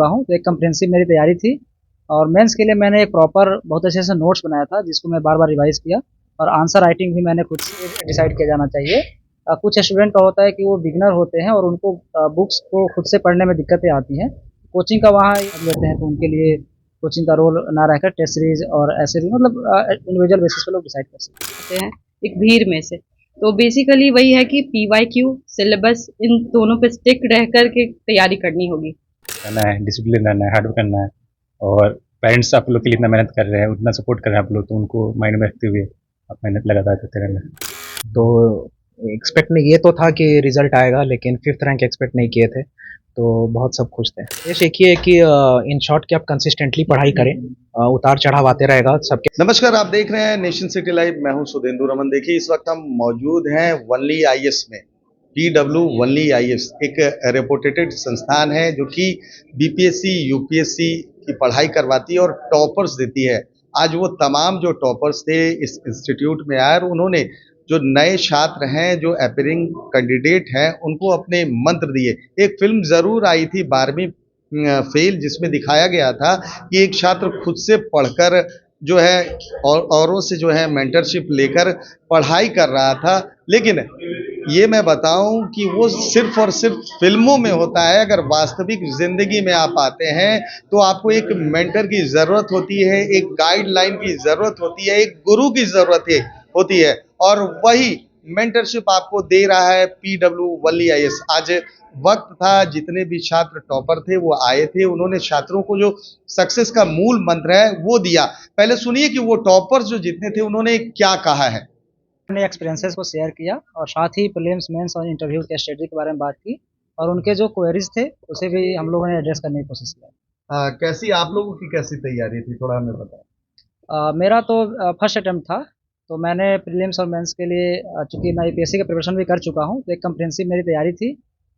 चुका हूँ, तो एक कम्प्रिहेंसिव मेरी तैयारी थी और मेंस के लिए मैंने एक प्रॉपर बहुत अच्छे से नोट्स बनाया था जिसको मैं बार-बार रिवाइज़ किया और आंसर राइटिंग भी मैंने खुद से डिसाइड किया जाना चाहिए। कुछ स्टूडेंट का होता है कि वो बिगिनर होते हैं और उनको बुक्स को खुद से पढ़ने में दिक्कतें आती हैं। कोचिंग का वहाँ लेते हैं तो उनके लिए कोचिंग का रोल ना रहकर टेस्ट सीरीज़ और ऐसे भी मतलब इंडिविजुअल बेसिस पे लोग डिसाइड कर सकते हैं। आते हैं एक भीड़ में से। तो बेसिकली वही है कि पीवाईक्यू सिलेबस इन दोनों पे स्टिक रह कर के तैयारी करनी होगी। रहना है, डिसिप्लिन रहना है, हार्ड वर्क करना है और पेरेंट्स आप लोग के लिए इतना मेहनत कर रहे हैं, उतना सपोर्ट कर रहे हैं आप लोग, तो उनको माइंड में रखते हुए आप मेहनत लगातार करते रहना है। तो एक्सपेक्ट नहीं, ये तो था कि रिजल्ट आएगा, लेकिन 5th रैंक एक्सपेक्ट नहीं किए थे, तो बहुत सब खुश थे। ये एक ही है कि इन शॉर्ट कि आप कंसिस्टेंटली पढ़ाई करें, उतार चढ़ाव आते रहेगा सबके। नमस्कार, आप देख रहे हैं नेशन सिटी लाइव। मैं हूं सुधेंदु रमन। देखिए, इस वक्त हम मौजूद हैं वनली आईएएस में। PW वनली आईएएस एक रेपुटेटेड संस्थान है जो कि बीपीएससी यूपीएससी की पढ़ाई करवाती है और टॉपर्स देती है। आज वो तमाम जो टॉपर्स थे इस इंस्टीट्यूट में आए और उन्होंने जो नए छात्र हैं, जो एपीयरिंग कैंडिडेट हैं, उनको अपने मंत्र दिए। एक फिल्म जरूर आई थी 12वीं फेल, जिसमें दिखाया गया था कि एक छात्र खुद से पढ़कर जो है और औरों से जो है मेंटरशिप लेकर पढ़ाई कर रहा था। लेकिन ये मैं बताऊं कि वो सिर्फ और सिर्फ फिल्मों में होता है। अगर वास्तविक जिंदगी में आप आते हैं तो आपको एक मेंटर की ज़रूरत होती है, एक गाइडलाइन की ज़रूरत होती है, एक गुरु की ज़रूरत होती है और वही मेंटरशिप आपको दे रहा है PW वनली आईएएस। आज वक्त था, जितने भी छात्र टॉपर थे वो आए थे, उन्होंने छात्रों को जो सक्सेस का मूल मंत्र है वो दिया। पहले सुनिए कि वो टॉपर्स जो जितने थे उन्होंने क्या कहा है। अपने एक्सपीरियंसेस को शेयर किया और साथ ही प्रीलिम्स मेंस और इंटरव्यू के स्ट्रेटजी के बारे में बात की और उनके जो क्वेरीज थे उसे भी हम लोगों ने एड्रेस करने की कोशिश किया। कैसी आप लोगों की कैसी तैयारी थी, थोड़ा हमें बताएं। मेरा तो फर्स्ट अटेम्प्ट था, तो मैंने प्रीलिम्स और मेंस के लिए चूंकि मैं यूपीएससी का प्रिपरेशन भी कर चुका हूँ, तो एक कम्प्रिहेंसिव मेरी तैयारी थी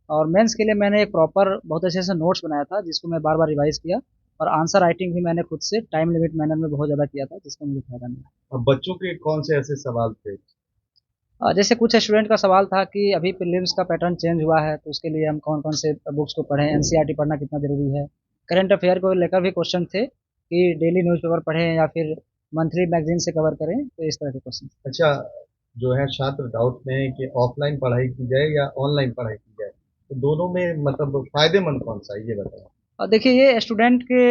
और मेंस के लिए मैंने एक प्रॉपर बहुत अच्छे से नोट्स बनाया था जिसको मैं बार बार रिवाइज किया और आंसर राइटिंग भी मैंने खुद से टाइम लिमिट मैनर में बहुत ज़्यादा किया था जिसका मुझे फायदा मिला। अब बच्चों के कौन से ऐसे सवाल थे? जैसे कुछ स्टूडेंट का सवाल था कि अभी प्रीलिम्स का पैटर्न चेंज हुआ है तो उसके लिए हम कौन कौन से बुक्स को पढ़ें, एनसीईआरटी पढ़ना कितना ज़रूरी है। करंट अफेयर को लेकर भी क्वेश्चन थे कि डेली न्यूज़पेपर पढ़ें या फिर मंथली मैगजीन से कवर करें, तो इस तरह के क्वेश्चन। अच्छा, जो है छात्र डाउट में है कि ऑफलाइन पढ़ाई की जाए या ऑनलाइन पढ़ाई की जाए, तो दोनों में मतलब फायदेमंद कौन सा है, ये बताएं। और देखिए ये स्टूडेंट के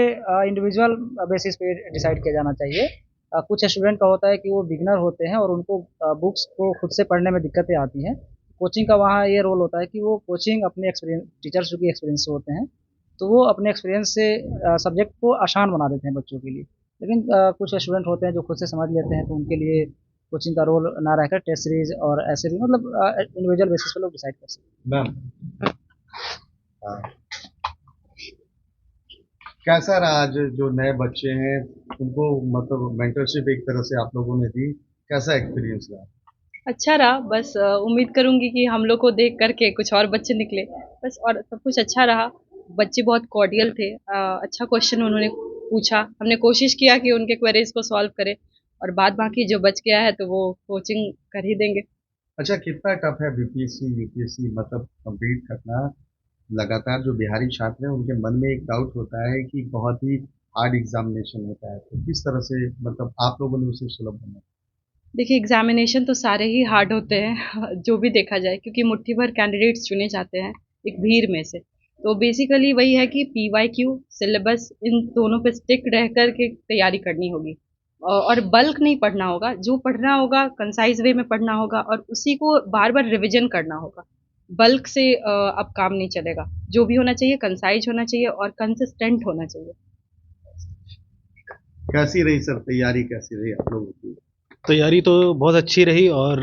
इंडिविजुअल बेसिस पे डिसाइड किया जाना चाहिए। कुछ स्टूडेंट का होता है कि वो बिगिनर होते हैं और उनको बुक्स को खुद से पढ़ने में दिक्कतें आती हैं। कोचिंग का वहाँ ये रोल होता है कि वो कोचिंग अपने एक्सपीरियंस टीचर्स जो कि एक्सपीरियंस होते हैं, तो वो अपने एक्सपीरियंस से सब्जेक्ट को आसान बना देते हैं बच्चों के लिए। लेकिन कुछ स्टूडेंट होते हैं जो खुद से समझ लेते हैं, तो उनके लिए कोचिंग का रोल ना रहकर टेस्ट सीरीज और ऐसे भी मतलब इंडिविजुअल बेसिस पे लोग डिसाइड कर सकते हैं। मैम, हाँ, कैसा रहा आज जो नए बच्चे हैं उनको मतलब मेंटरशिप एक तरह से आप लोगों ने दी, कैसा एक्सपीरियंस रहा? अच्छा रहा, बस उम्मीद करूंगी कि हम लोग को देख करके कुछ और बच्चे निकले बस, और सब कुछ अच्छा रहा। बच्चे बहुत कॉर्डियल थे, अच्छा क्वेश्चन उन्होंने पूछा, हमने कोशिश किया कि उनके क्वेरीज को सॉल्व करें और बाद बाकी जो बच गया है तो वो कोचिंग कर ही देंगे। अच्छा, कितना टफ है बीपीएससी यूपीएससी मतलब कंप्लीट करना? लगातार जो बिहारी छात्र हैं उनके मन में एक डाउट होता है कि बहुत ही हार्ड एग्जामिनेशन होता है, तो किस तरह से मतलब आप लोगों ने उसे सुलभ बनाया? देखिए एग्जामिनेशन तो सारे ही हार्ड होते हैं जो भी देखा जाए, क्योंकि मुट्ठी भर कैंडिडेट्स चुने जाते हैं एक भीड़ में से। तो बेसिकली वही है कि पीवाईक्यू सिलेबस इन दोनों पे स्टिक रह कर के तैयारी करनी होगी और बल्क नहीं पढ़ना होगा। जो पढ़ना होगा कंसाइज वे में पढ़ना होगा और उसी को बार बार रिविजन करना होगा। बल्क से अब काम नहीं चलेगा। जो भी होना चाहिए कंसाइज होना चाहिए और कंसिस्टेंट होना चाहिए। कैसी रही सर तैयारी, कैसी रही आप लोगों की? तैयारी तो बहुत अच्छी रही और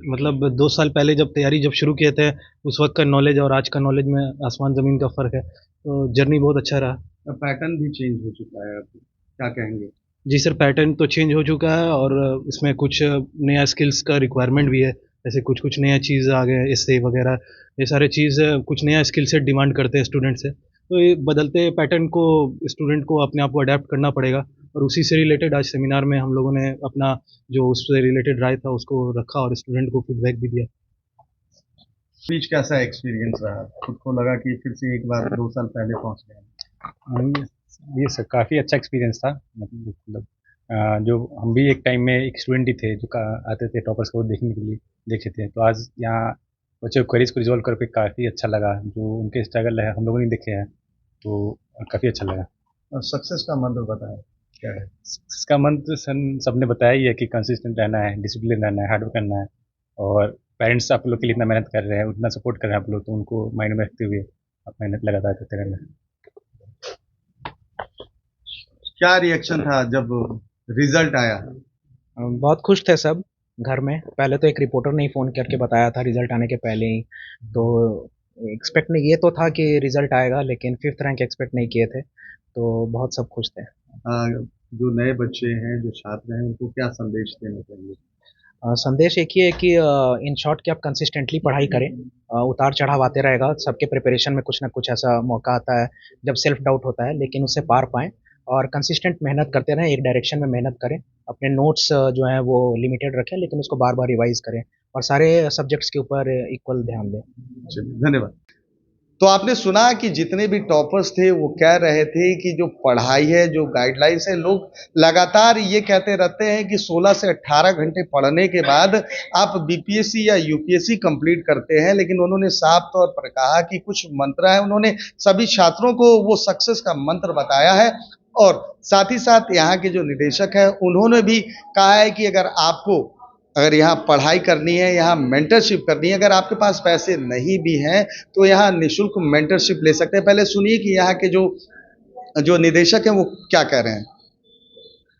मतलब 2 साल पहले जब तैयारी जब शुरू किए थे, उस वक्त का नॉलेज और आज का नॉलेज में आसमान ज़मीन का फ़र्क है, तो जर्नी बहुत अच्छा रहा। पैटर्न भी चेंज हो चुका है, अब क्या कहेंगे? जी सर, पैटर्न तो चेंज हो चुका है और इसमें कुछ नया स्किल्स का रिक्वायरमेंट भी है। जैसे कुछ नया चीज़ आ गया है, एस्से वगैरह, ये सारे चीज़ कुछ नया स्किल सेट डिमांड करते हैं स्टूडेंट से। तो ये बदलते पैटर्न को स्टूडेंट को अपने आप को अडैप्ट करना पड़ेगा और उसी से रिलेटेड आज सेमिनार में हम लोगों ने अपना जो उससे रिलेटेड राय था उसको रखा और स्टूडेंट को फीडबैक भी दिया। बीच कैसा एक्सपीरियंस रहा? खुद को लगा कि फिर से एक बार 2 साल पहले पहुंच गए? ये सब काफ़ी अच्छा एक्सपीरियंस था। मतलब जो हम भी एक टाइम में एक स्टूडेंट ही थे जो आते थे टॉपर्स को देखने के लिए देखे थे, तो आज यहाँ बच्चों को क्वेरीज को रिजॉल्व करके काफ़ी अच्छा लगा। जो उनके स्ट्रगल है हम लोगों ने देखे हैं, तो काफ़ी अच्छा लगा। सक्सेस का मंत्र बताएं क्या है? इसका मंत्र सबने बताया ही है कि कंसिस्टेंट रहना है, डिसिप्लिन रहना है, हार्ड वर्क करना है, और पेरेंट्स आप लोग के लिए इतना मेहनत कर रहे हैं, उतना सपोर्ट कर रहे हैं आप लोग, तो उनको माइंड में रखते हुए आप मेहनत लगातार करते रहना है। क्या रिएक्शन था जब रिजल्ट आया? बहुत खुश थे सब घर में। पहले तो एक रिपोर्टर ने ही फ़ोन करके बताया था रिज़ल्ट आने के पहले ही, तो एक्सपेक्ट नहीं, ये तो था कि रिज़ल्ट आएगा, लेकिन 5th रैंक एक्सपेक्ट नहीं किए थे, तो बहुत सब खुश थे। जो नए बच्चे हैं, जो छात्र हैं, उनको क्या संदेश देना चाहिए? संदेश एक ही है कि इन शॉर्ट कि आप कंसिस्टेंटली पढ़ाई करें। उतार चढ़ाव आते रहेगा, सबके प्रिपरेशन में कुछ ना कुछ ऐसा मौका आता है जब सेल्फ डाउट होता है, लेकिन उससे पार पाएँ और कंसिस्टेंट मेहनत करते रहें, एक डायरेक्शन में मेहनत करें। अपने नोट्स जो हैं वो लिमिटेड रखें, लेकिन उसको बार-बार रिवाइज़ करें और सारे सब्जेक्ट्स के ऊपर इक्वल ध्यान दें। चलिए, धन्यवाद। तो आपने सुना कि जितने भी टॉपर्स थे वो कह रहे थे कि जो पढ़ाई है, जो गाइडलाइंस है, लोग लगातार ये कहते रहते हैं कि 16 से 18 घंटे पढ़ने के बाद आप बीपीएससी या यूपीएससी कंप्लीट करते हैं, लेकिन उन्होंने साफ तौर पर कहा कि कुछ मंत्र है, उन्होंने सभी छात्रों को वो सक्सेस का मंत्र बताया है। और साथ ही साथ यहाँ के जो निदेशक हैं उन्होंने भी कहा है कि अगर यहाँ पढ़ाई करनी है, यहाँ मेंटरशिप करनी है, अगर आपके पास पैसे नहीं भी हैं तो यहाँ निःशुल्क मेंटरशिप ले सकते हैं। पहले सुनिए कि यहाँ के जो निदेशक हैं वो क्या कह रहे हैं।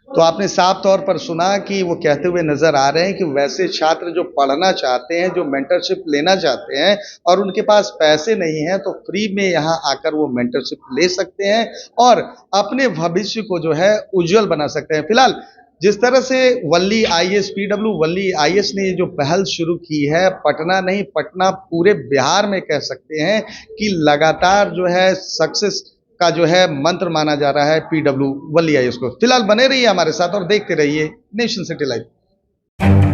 तो आपने साफ तौर पर सुना कि वो कहते हुए नजर आ रहे हैं कि वैसे छात्र जो पढ़ना चाहते हैं, जो मेंटरशिप लेना चाहते हैं और उनके पास पैसे नहीं हैं, तो फ्री में यहाँ आकर वो मेंटरशिप ले सकते हैं और अपने भविष्य को जो है उज्जवल बना सकते हैं। फिलहाल जिस तरह से वल्ली आईएएस, पीडब्ल्यू वल्ली आईएएस ने ये जो पहल शुरू की है, पटना नहीं, पटना पूरे बिहार में कह सकते हैं कि लगातार जो है सक्सेस का जो है मंत्र माना जा रहा है पीडब्ल्यू वल्ली आईएएस को। फिलहाल बने रहिए हमारे साथ और देखते रहिए नेशन सिटी लाइव।